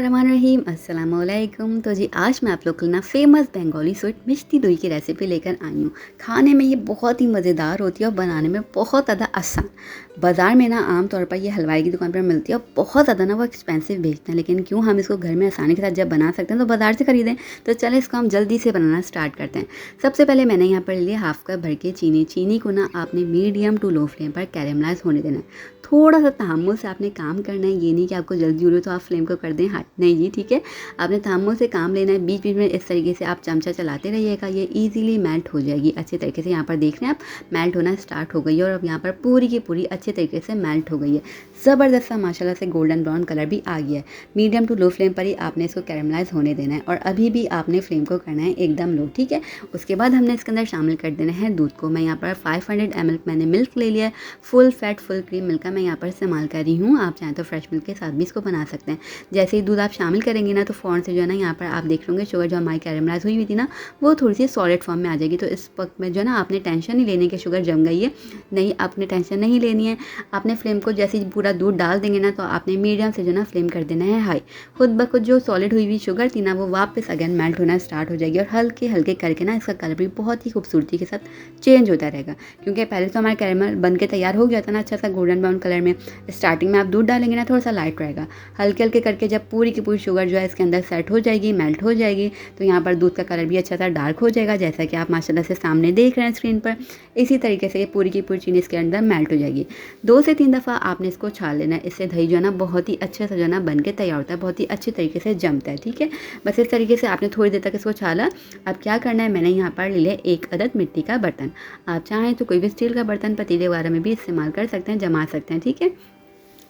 बिस्मिल्लाहिर्रहमानिर्रहीम अस्सलामुअलैकुम। तो जी आज मैं आप लोग के लिए ना फ़ेमस बंगाली स्वीट मिष्टी दोई की रेसिपी लेकर आई हूँ। खाने में ये बहुत ही मज़ेदार होती है और बनाने में बहुत ज़्यादा आसान। बाज़ार में ना आम तौर पर ये हलवाई की दुकान पर मिलती है और बहुत ज़्यादा ना वो एक्सपेंसिव बेचते हैं, लेकिन क्यों हम इसको घर में आसानी के साथ जब बना सकते हैं तो बाज़ार से ख़रीदें। तो चलें इसको हम जल्दी से बनाना स्टार्ट करते हैं। सबसे पहले मैंने यहाँ पर लिया हाफ़ कप भर के चीनी को ना आपने मीडियम टू लो फ्लेम पर कैरेमलाइज़ होने देना है। थोड़ा सा तहम्मुल से आपने काम करना है, ये नहीं कि आपको जल्दी हो रही हो तो आप फ्लेम को कर दें हाई, नहीं जी, ठीक है। आपने तहम्मुल से काम लेना है, बीच बीच में इस तरीके से आप चमचा चलाते रहिएगा, ये इजीली मेल्ट हो जाएगी अच्छे तरीके से। यहाँ पर देख रहे हैं आप मेल्ट होना स्टार्ट हो गई है और अब यहाँ पर पूरी की पूरी अच्छे तरीके से मेल्ट हो गई है। ज़बरदस्त सा माशाल्लाह से गोल्डन ब्राउन कलर भी आ गया है। मीडियम टू लो फ्लेम पर ही आपने इसको कैरेमलाइज होने देना है और अभी भी आपने फ्लेम को करना है एकदम लो, ठीक है। उसके बाद हमने इसके अंदर शामिल कर देना है दूध को। मैं यहाँ पर 500 ml मैंने मिल्क ले लिया है। Full fat full cream milk का मैं यहाँ पर इस्तेमाल कर रही हूँ। आप चाहें तो फ्रेश मिल्क के साथ भी इसको बना सकते हैं। जैसे ही दूध आप शामिल करेंगे ना तो फ़ौरन से जो है ना यहाँ पर आप देख लोगे शुगर जो हमारी कैरेमलाइज हुई थी ना वो थोड़ी सी सॉलिड फॉर्म में आ जाएगी। तो इस वक्त में जो है ना आपने टेंशन नहीं लेनी कि शुगर जम गई है, नहीं, आपने टेंशन नहीं लेनी है। आपने फ्लेम को जैसे ही पूरा दूध डाल देंगे ना तो आपने मीडियम से जो ना फ्लेम कर देना है हाई। खुद ब खुद जो सॉलिड हुई हुई शुगर थी ना वो वापस अगेन मेल्ट होना स्टार्ट हो जाएगी और हल्के हल्के करके ना इसका कलर भी बहुत ही खूबसूरती के साथ चेंज होता रहेगा। क्योंकि पहले तो हमारा कैरेमल बन के तैयार हो गया था ना अच्छा सा गोल्डन ब्राउन कलर में। स्टार्टिंग में आप दूध डालेंगे ना थोड़ा सा लाइट रहेगा, हल्के हल्के करके जब पूरी की पूरी शुगर जो है इसके अंदर सेट हो जाएगी, मेल्ट हो जाएगी, तो यहाँ पर दूध का कलर भी अच्छा सा डार्क हो जाएगा, जैसा कि आप माशाल्लाह से सामने देख रहे हैं स्क्रीन पर। इसी तरीके से ये पूरी की पूरी चीनी इसके अंदर मेल्ट हो जाएगी। 2 से 3 दफ़ा आपने इसको छान लेना है। इससे दही जो है ना बहुत ही अच्छे से जो है ना बन के तैयार होता है, बहुत ही अच्छे तरीके से जमता है, ठीक है। बस इस तरीके से आपने थोड़ी देर तक इसको छाला। अब क्या करना है, मैंने यहाँ पर ले लिया 1 अदद मिट्टी का बर्तन। आप चाहें तो कोई भी स्टील का बर्तन पतीले वगैरह में भी इस्तेमाल कर सकते हैं, जमा सकते हैं, ठीक है।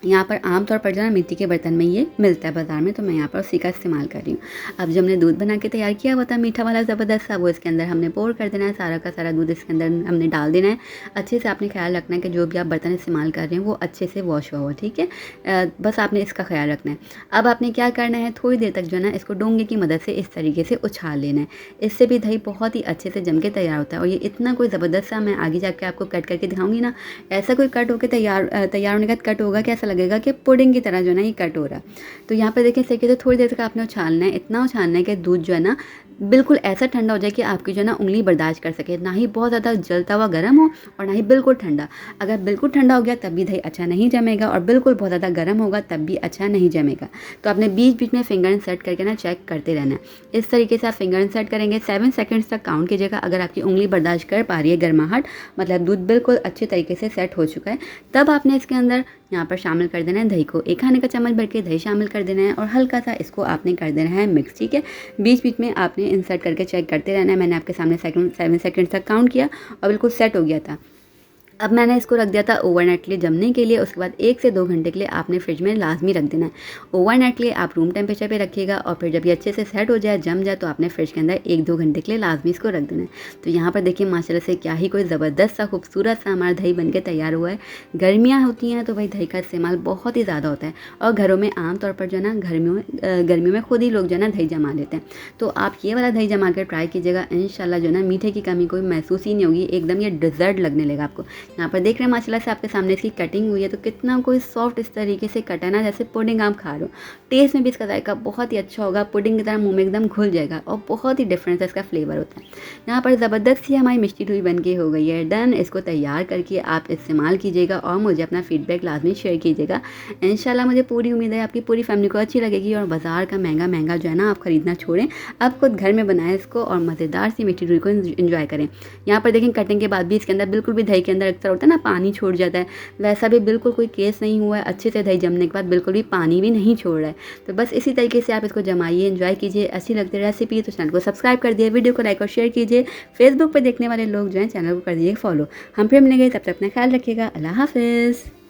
यहाँ पर आमतौर पर जो है मिट्टी के बर्तन में ये मिलता है बाज़ार में, तो मैं यहाँ पर उसी का इस्तेमाल कर रही हूँ। अब जो हमने दूध बना के तैयार किया हुआ था मीठा वाला ज़बरदस्त सा, वो इसके अंदर हमने पोर कर देना है। सारा का सारा दूध इसके अंदर हमने डाल देना है। अच्छे से आपने ख्याल रखना है कि जो भी आप बर्तन इस्तेमाल कर रहे हैं वो अच्छे से वॉश हुआ, ठीक है। बस आपने इसका ख्याल रखना है। अब आपने क्या करना है, थोड़ी देर तक जो है ना इसको डोंगे की मदद से इस तरीके से उछाल लेना है। इससे भी दही बहुत ही अच्छे से जम के तैयार होता है। और ये इतना कोई ज़बरदस्त सा, मैं आगे जाके आपको कट करके दिखाऊंगी ना, ऐसा कोई कट होकर तैयार होने का कट होगा कि ऐसा लगेगा कि पुडिंग की तरह जो है ना ये कट हो रहा है। तो यहाँ पर देखिए सही से थोड़ी देर तक आपने उछालना है, इतना उछालना है कि दूध जो है ना बिल्कुल ऐसा ठंडा हो जाए कि आपकी जो है ना उंगली बर्दाश्त कर सके, ना ही बहुत ज़्यादा जलता हुआ गर्म हो और ना ही बिल्कुल ठंडा। अगर बिल्कुल ठंडा हो गया तब भी दही अच्छा नहीं जमेगा और बिल्कुल बहुत ज़्यादा गर्म होगा तब भी अच्छा नहीं जमेगा। तो आपने बीच बीच में फिंगर सेट करके ना चेक करते रहना है। इस तरीके से आप फिंगर सेट करेंगे, 7 सेकेंड्स तक काउंट कीजिएगा। अगर आपकी उंगली बर्दाश्त कर पा रही है गर्माहट, मतलब दूध बिल्कुल अच्छे तरीके से सेट हो चुका है, तब आपने इसके अंदर यहाँ पर शामिल कर देना है दही को। 1 खाने का चम्मच भर के दही शामिल कर देना है और हल्का सा इसको आपने कर देना है मिक्स, ठीक है। बीच बीच में आपने इंसर्ट करके चेक करते रहना है। मैंने आपके सामने 7 सेकंड तक काउंट किया और बिल्कुल सेट हो गया था। अब मैंने इसको रख दिया था ओवरनाइट के लिए जमने के लिए। उसके बाद 1 से 2 घंटे के लिए आपने फ्रिज में लाजमी रख देना है। ओवरनाइट के लिए आप रूम टेम्परेचर पे रखिएगा और फिर जब ये अच्छे से सेट हो जाए, जम जाए, तो आपने फ्रिज के अंदर 1-2 घंटे के लिए लाजमी इसको रख देना है। तो यहाँ पर देखिए माशाल्लाह से क्या ही कोई ज़बरदस्त सा खूबसूरत सा हमारा दही बन के तैयार हुआ है। गर्मियाँ होती हैं तो भाई दही का इस्तेमाल बहुत ही ज़्यादा होता है और घरों में आमतौर पर जो है ना गर्मियों में खुद ही लोग जो है ना दही जमा लेते हैं। तो आप ये वाला दही जमा कर ट्राई कीजिएगा, इंशाल्लाह जो है ना मीठे की कमी कोई महसूस ही नहीं होगी, एकदम ये डिज़र्ट लगने लगा आपको। यहाँ पर देख रहे हैं माशाल्लाह से आपके सामने इसकी कटिंग हुई है तो कितना कोई सॉफ्ट इस तरीके से कटा ना, जैसे पुडिंग आप खा रहे हो। टेस्ट में भी इसका जायका बहुत ही अच्छा होगा, पुडिंग की तरह मुंह में एकदम घुल जाएगा और बहुत ही डिफरेंस इसका फ्लेवर होता है। यहाँ पर ज़बरदस्त सी हमारी मिष्टी दोई बन के हो गई है डन। इसको तैयार करके आप इस्तेमाल कीजिएगा और मुझे अपना फीडबैक लाजमी शेयर कीजिएगा। इंशाल्लाह मुझे पूरी उम्मीद है आपकी पूरी फैमिली को अच्छी लगेगी और बाज़ार का महंगा जो है ना आप ख़रीदना छोड़ें, आप खुद घर में बनाएं इसको और मज़ेदार सी मिष्टी दोई को इन्जॉय करें। यहाँ पर देखें कटिंग के बाद भी इसके अंदर बिल्कुल भी दही के अंदर अक्सर होता है ना पानी छोड़ जाता है, वैसा भी बिल्कुल कोई केस नहीं हुआ है। अच्छे से दही जमने के बाद बिल्कुल भी पानी भी नहीं छोड़ रहा है। तो बस इसी तरीके से आप इसको जमाइए, एंजॉय कीजिए। अच्छी लगती है रेसिपी तो चैनल को सब्सक्राइब कर दिए, वीडियो को लाइक और शेयर कीजिए। फेसबुक पर देखने वाले लोग जो हैं चैनल को कर दिए फॉलो। हम फिर मिलेंगे, तब तक अपना ख्याल रखिएगा। अल्लाह हाफिज़।